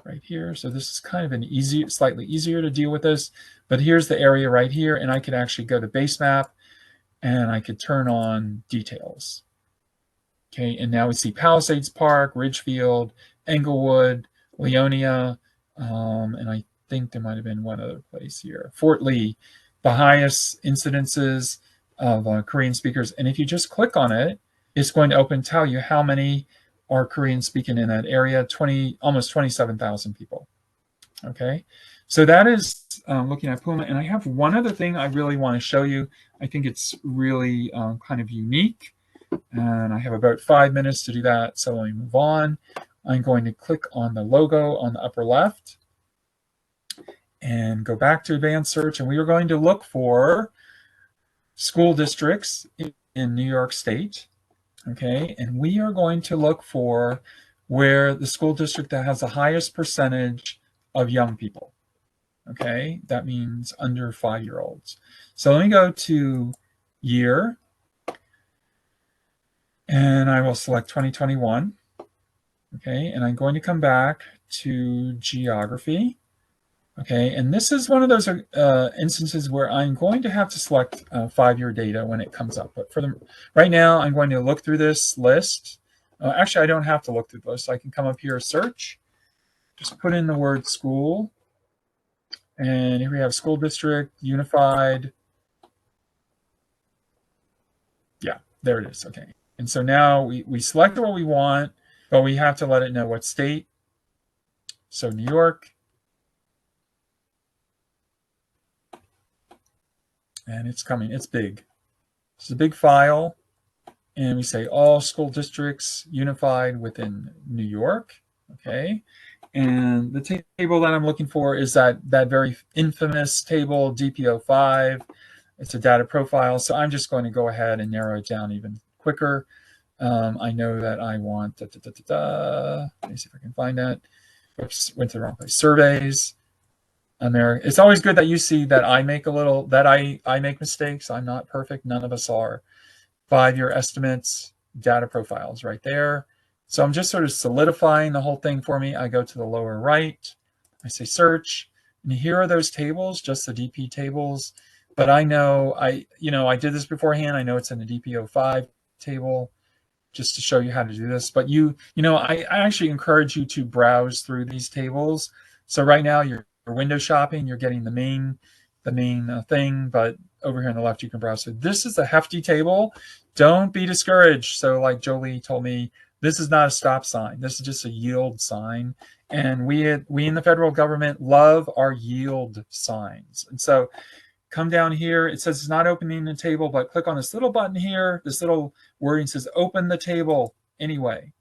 right here. So this is kind of slightly easier to deal with this. But here's the area right here, and I could actually go to base map and I could turn on details. Okay, and now we see Palisades Park, Ridgefield, Englewood, Leonia, and I think there might have been one other place here, Fort Lee, the highest incidences of Korean speakers. And if you just click on it, it's going to tell you how many are Korean speaking in that area, almost 27,000 people. Okay, so that is looking at Puma. And I have one other thing I really want to show you. I think it's really kind of unique. And I have about 5 minutes to do that, so let me move on. I'm going to click on the logo on the upper left and go back to advanced search, and we are going to look for school districts in New York State. Okay, and we are going to look for where the school district that has the highest percentage of young people. Okay, that means under 5-year-olds. So let me go to year, and I will select 2021. Okay, and I'm going to come back to geography. Okay, and this is one of those instances where I'm going to have to select 5-year data when it comes up. But right now, I'm going to look through this list. Actually, I don't have to look through the list. I can come up here, search, just put in the word school. And here we have school district, unified. Yeah, there it is. Okay. And so now we selected what we want, but we have to let it know what state. So New York. And it's coming. It's big. It's a big file. And we say all school districts unified within New York. Okay. And the table that I'm looking for is that very infamous table, DPO5. It's a data profile. So I'm just going to go ahead and narrow it down even quicker. I know that I want, let me see if I can find that. Oops, went to the wrong place. Surveys. America. It's always good that you see that I make I make mistakes. I'm not perfect. None of us are. 5-year estimates, data profiles right there. So I'm just sort of solidifying the whole thing for me. I go to the lower right. I say search. And here are those tables, just the DP tables. But I know I did this beforehand. I know it's in the DPO5 table just to show you how to do this. But I actually encourage you to browse through these tables. So right now you're window shopping, you're getting the main thing, but over here on the left you can browse. So this is a hefty table. Don't be discouraged. So like Jolie told me, this is not a stop sign. This is just a yield sign. And we in the federal government love our yield signs. And so come down here. It says it's not opening the table, but click on this little button here. This little wording says open the table anyway.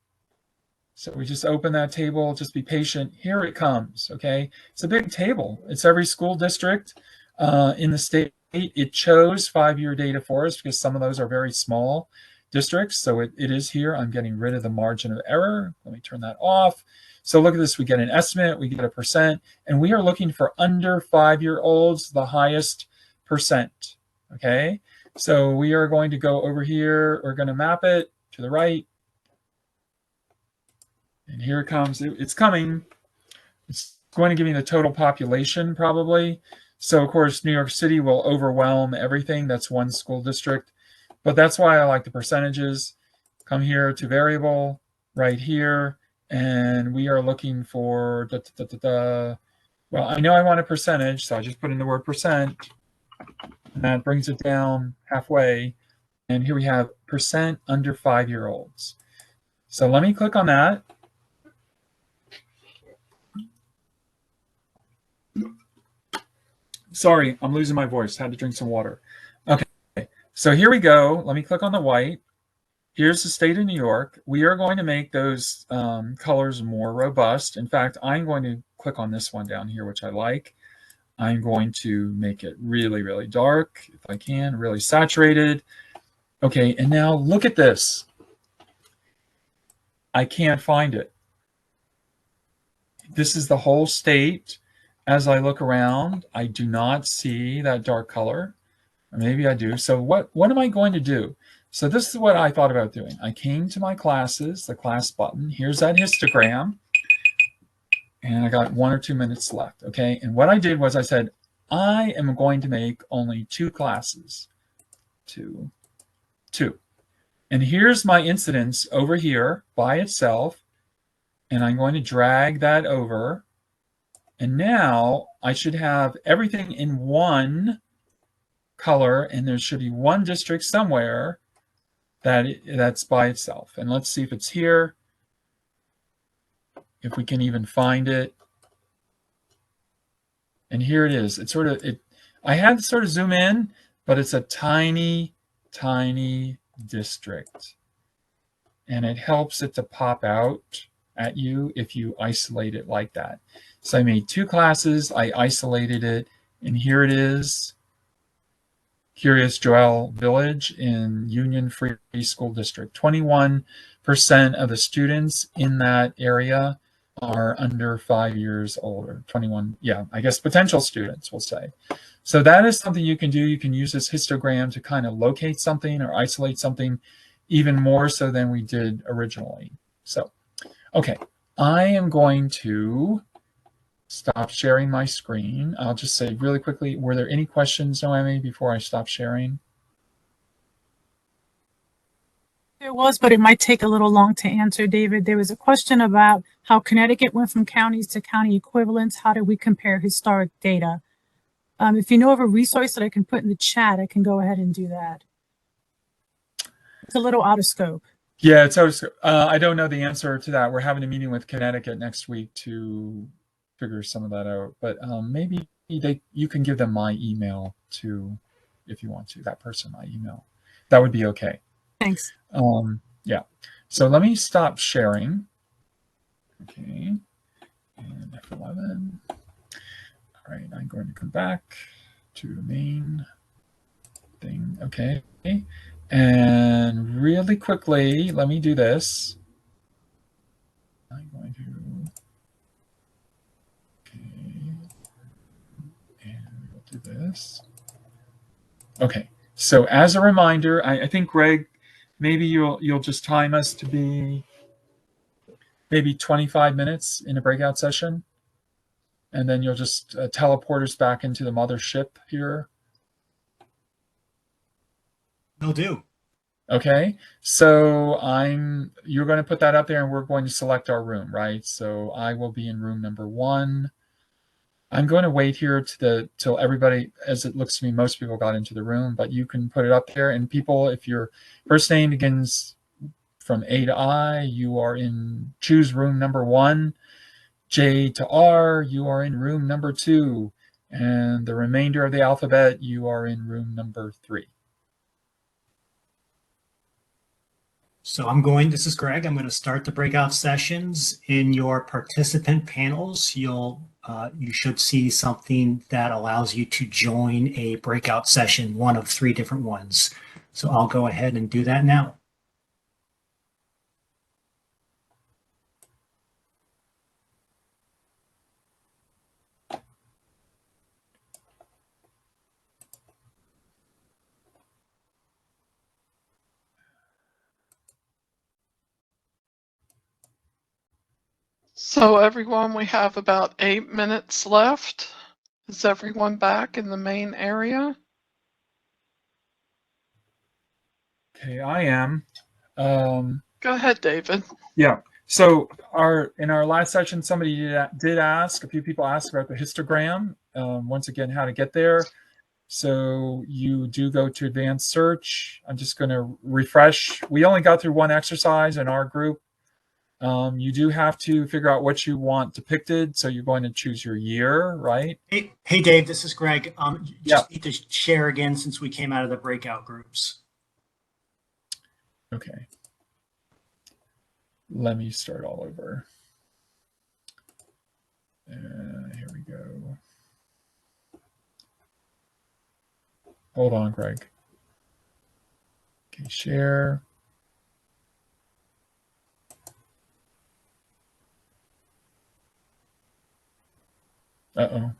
So we just open that table. Just be patient. Here it comes. Okay. It's a big table. It's every school district in the state. It chose 5-year data for us because some of those are very small districts. So it is here. I'm getting rid of the margin of error. Let me turn that off. So look at this. We get an estimate. We get a percent. And we are looking for under 5-year-olds, the highest percent. Okay. So we are going to go over here. We're going to map it to the right. And here it comes. It's coming. It's going to give me the total population probably. So of course, New York City will overwhelm everything. That's one school district. But that's why I like the percentages. Come here to variable right here. And we are looking for, well, I know I want a percentage. So I just put in the word percent. And that brings it down halfway. And here we have percent under 5-year-olds. So let me click on that. Sorry, I'm losing my voice. Had to drink some water. Okay, so here we go. Let me click on the white. Here's the state of New York. We are going to make those colors more robust. In fact, I'm going to click on this one down here, which I like. I'm going to make it really, really dark, if I can, really saturated. Okay, and now look at this. I can't find it. This is the whole state. As I look around, I do not see that dark color. Or maybe I do. So what am I going to do? So this is what I thought about doing. I came to my classes, the class button. Here's that histogram. And I got 1 or 2 minutes left. Okay. And what I did was I said, I am going to make only 2 classes. 2, 2. And here's my incidence over here by itself. And I'm going to drag that over. And now I should have everything in one color, and there should be one district somewhere that's by itself. And let's see if it's here, if we can even find it. And here it is. It's sort of, I had to sort of zoom in, but it's a tiny, tiny district. And it helps it to pop out at you if you isolate it like that. So I made 2 classes, I isolated it, and here it is. Curious Joel Village in Union Free School District. 21% of the students in that area are under 5 years old, or 21, yeah, I guess potential students, we'll say. So that is something you can do. You can use this histogram to kind of locate something or isolate something even more so than we did originally. So, okay, I am going to stop sharing my screen. I'll just say really quickly, were there any questions, Noemi, before I stop sharing? There was, but it might take a little long to answer, David. There was a question about how Connecticut went from counties to county equivalents. How do we compare historic data? If you know of a resource that I can put in the chat, I can go ahead and do that. It's a little out of scope. Yeah, it's out of scope. I don't know the answer to that. We're having a meeting with Connecticut next week to figure some of that out. But maybe you can give them my email too, if you want to. That person my email. That would be okay. Thanks. Yeah. So let me stop sharing. Okay. And F11. All right. I'm going to come back to the main thing. Okay. And really quickly, let me do this. I'm going to. Okay. And we'll do this. Okay. So as a reminder, I think Greg, maybe you'll just time us to be maybe 25 minutes in a breakout session, and then you'll just teleport us back into the mothership here. Will do. Okay, so you're going to put that up there, and we're going to select our room, right? So I will be in room number 1. I'm going to wait here till everybody, as it looks to me, most people got into the room, but you can put it up there. And people, if your first name begins from A to I, you are choose room number 1. J to R, you are in room number 2. And the remainder of the alphabet, you are in room number 3. So this is Greg, I'm going to start the breakout sessions. In your participant panels, you should see something that allows you to join a breakout session, one of 3 different ones. So I'll go ahead and do that now. So everyone, we have about 8 minutes left. Is everyone back in the main area? Okay, I am. Go ahead, David. Yeah. So in our last session, somebody did ask, a few people asked about the histogram. Once again, how to get there. So you do go to advanced search. I'm just going to refresh. We only got through one exercise in our group. You do have to figure out what you want depicted. So you're going to choose your year, right? Hey Dave, this is Greg. You just need to share again since we came out of the breakout groups. Okay. Let me start all over. Here we go. Hold on, Greg. Okay, share. Uh-oh.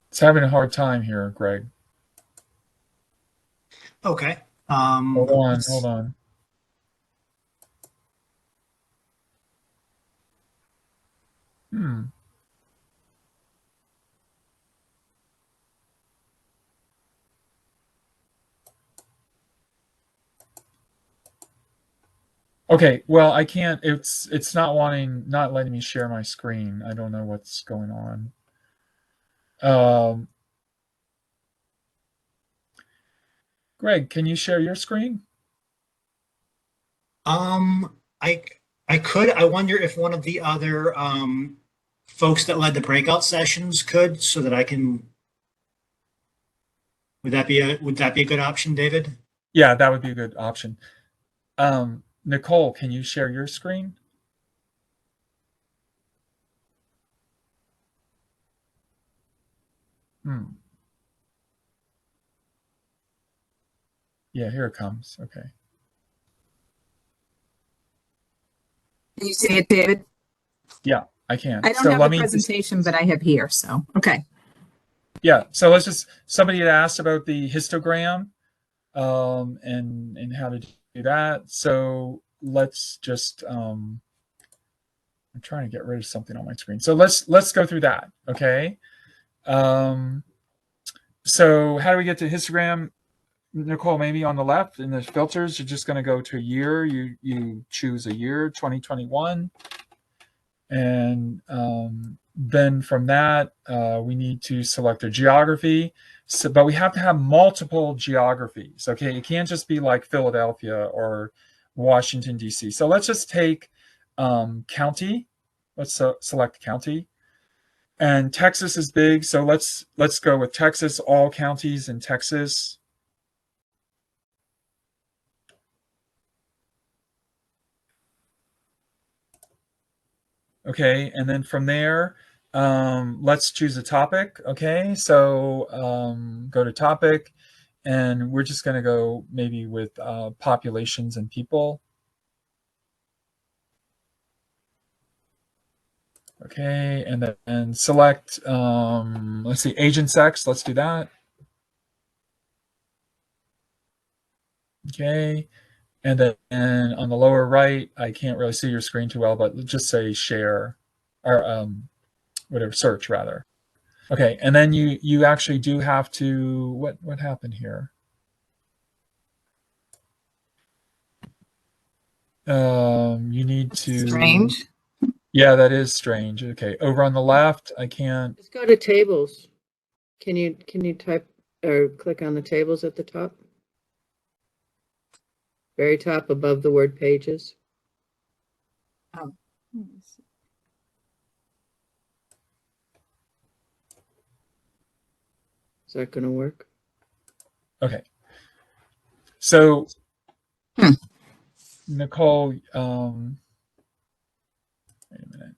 It's having a hard time here, Greg. Okay. Hold on. Okay, well, I can't, it's not letting me share my screen. I don't know what's going on. Greg, can you share your screen? I could. I wonder if one of the other folks that led the breakout sessions could, so that I can. Would that be a good option, David? Yeah, that would be a good option. Nicole, can you share your screen? Yeah, here it comes. Okay. Can you see it, David? Yeah, I can. I don't have the presentation, but I have here, so, okay. Yeah, so let's just, somebody had asked about the histogram and how to do that. So let's just, I'm trying to get rid of something on my screen. So let's go through that, okay? So how do we get to histogram? Nicole, maybe on the left in the filters, you're just going to go to a year. You choose a year, 2021. And then from that, we need to select a geography. So, but we have to have multiple geographies. Okay, it can't just be like Philadelphia or Washington, D.C. So let's just take county. Let's select county. And Texas is big, so let's go with Texas, all counties in Texas. Okay, and then from there, let's choose a topic. Okay, so go to topic, and we're just going to go maybe with populations and people. Okay, and then select, let's see, age and sex. Let's do that. Okay, and then on the lower right, I can't really see your screen too well, but just say share, or whatever, search rather. Okay, and then you actually do have to, what happened here? You need to. Strange. Yeah, that is strange. Okay, over on the left, I can't. Just go to tables. Can you type or click on the tables at the top? Very top above the word pages. Oh. Is that going to work? Okay. So, Nicole, wait a minute.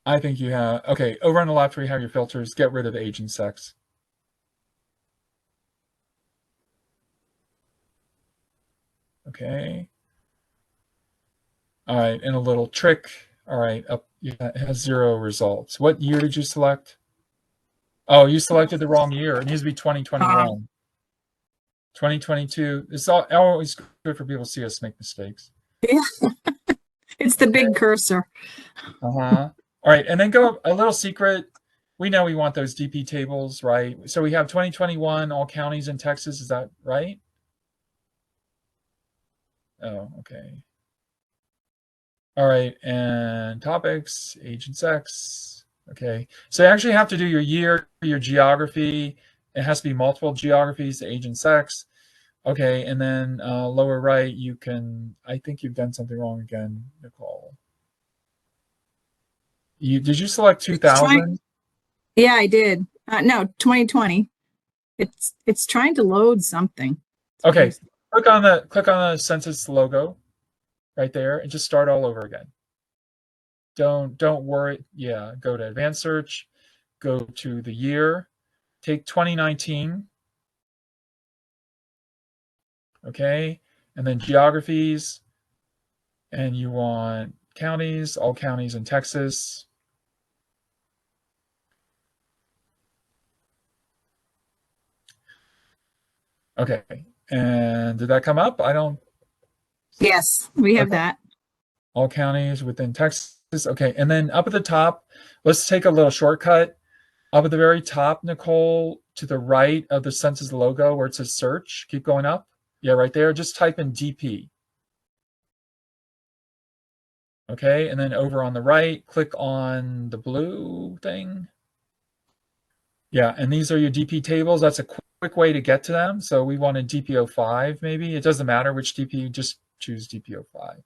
I think you have, okay, over on the left where you have your filters, get rid of age and sex. Okay. All right, and a little trick. All right, up, yeah, it has 0 results. What year did you select? Oh, you selected the wrong year. It needs to be 2021. 2022. It's always good for people to see us make mistakes. Yeah. It's the big cursor. All right, and then go a little secret. We know we want those DP tables, right? So we have 2021, all counties in Texas. Is that right? Oh, okay. All right, and topics, age and sex. Okay, so you actually have to do your year, your geography. It has to be multiple geographies, age and sex. Okay, and then lower right, you can, I think you've done something wrong again, Nicole. Did you select 2000? Yeah, I did. No, 2020. It's trying to load something. Okay, click on the census logo right there and just start all over again. Don't worry. Yeah, go to advanced search, go to the year, take 2019. Okay, and then geographies, and you want counties, all counties in Texas. Okay, and did that come up? I don't. Yes, we have Okay. that. All counties within Texas. Okay, and then up at the top, let's take a little shortcut. Up at the very top, Nicole, to the right of the census logo where it says search, keep going up. Yeah, right there, just type in DP. Okay, and then over on the right, click on the blue thing. Yeah, and these are your DP tables. That's a quick way to get to them. So we wanted DP05 maybe. It doesn't matter which DP, just choose DP05.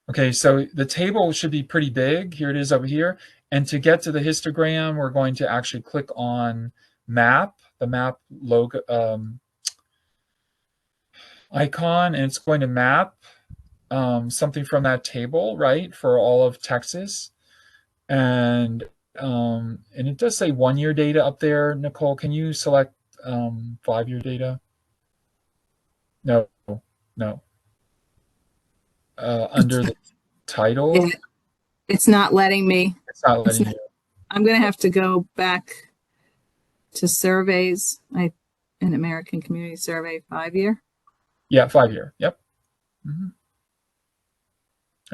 Okay, so the table should be pretty big. Here it is over here. And to get to the histogram, we're going to actually click on map, the map logo icon, and it's going to map something from that table, right, for all of Texas. And it does say 1 year data up there. Nicole, can you select 5 year data? No, no. Under the title, It's not letting me. it's not letting you. I'm going to have to go back to surveys. An American Community Survey 5 year. Yeah, 5 year. Yep. Mm-hmm.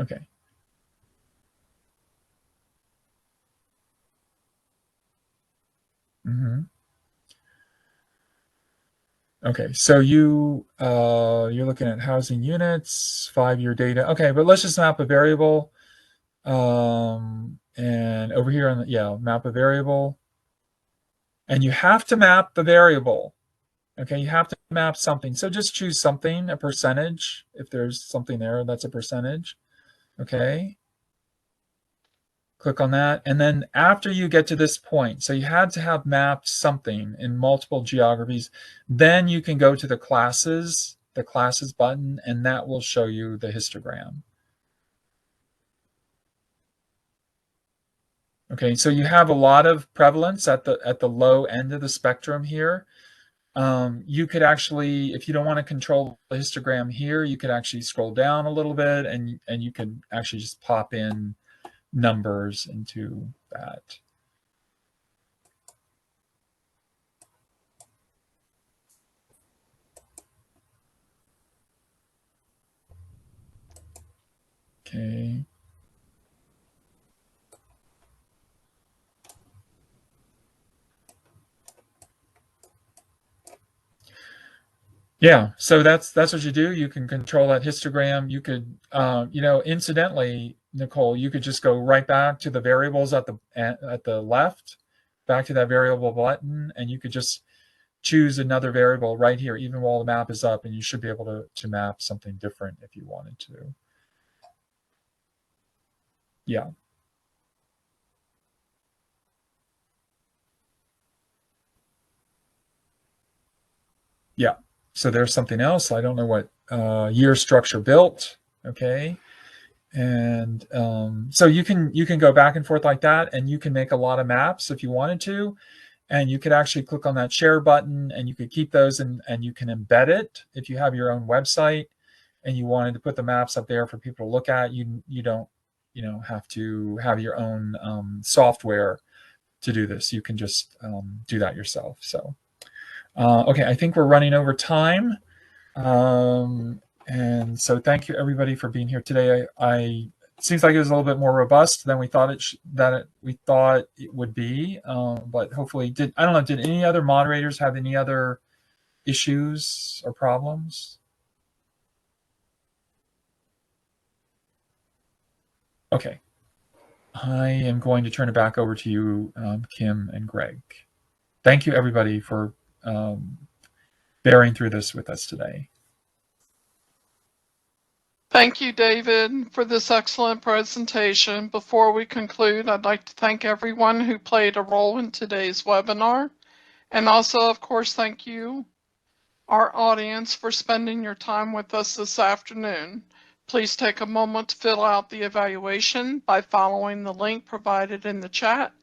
Okay. Mm-hmm. Okay, so you're looking at housing units, 5 year data. Okay, but let's just map a variable. And over here on the, map a variable. And you have to map the variable. Okay, you have to map something. So just choose something, a percentage. If there's something there, that's a percentage. Okay. Click on that. And then after you get to this point, so you had to have mapped something in multiple geographies, then you can go to the classes button, and that will show you the histogram. Okay, so you have a lot of prevalence at the low end of the spectrum here. You could actually, if you don't want to control the histogram here, you could actually scroll down a little bit, and you can actually just pop in numbers into that. Okay. Yeah, so that's what you do. You can control that histogram. You could, incidentally, Nicole, you could just go right back to the variables at the left, back to that variable button, and you could just choose another variable right here, even while the map is up, and you should be able to map something different if you wanted to. Yeah. Yeah. So there's something else. I don't know what year structure built. Okay. And so you can go back and forth like that, and you can make a lot of maps if you wanted to. And you could actually click on that share button, and you could keep those, and you can embed it if you have your own website and you wanted to put the maps up there for people to look at. You don't have to have your own software to do this. You can just do that yourself. So okay, I think we're running over time. And so thank you everybody for being here today. It seems like it was a little bit more robust than we thought it would be. But hopefully, did any other moderators have any other issues or problems? Okay. I am going to turn it back over to you, Kim and Greg. Thank you everybody for bearing through this with us today. Thank you, David, for this excellent presentation. Before we conclude, I'd like to thank everyone who played a role in today's webinar. And also, of course, thank you, our audience, for spending your time with us this afternoon. Please take a moment to fill out the evaluation by following the link provided in the chat.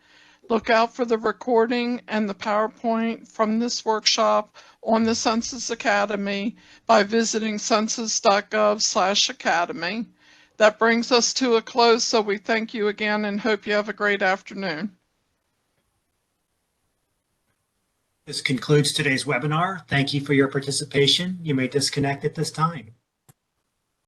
Look out for the recording and the PowerPoint from this workshop on the Census Academy by visiting census.gov/academy. That brings us to a close, so we thank you again and hope you have a great afternoon. This concludes today's webinar. Thank you for your participation. You may disconnect at this time.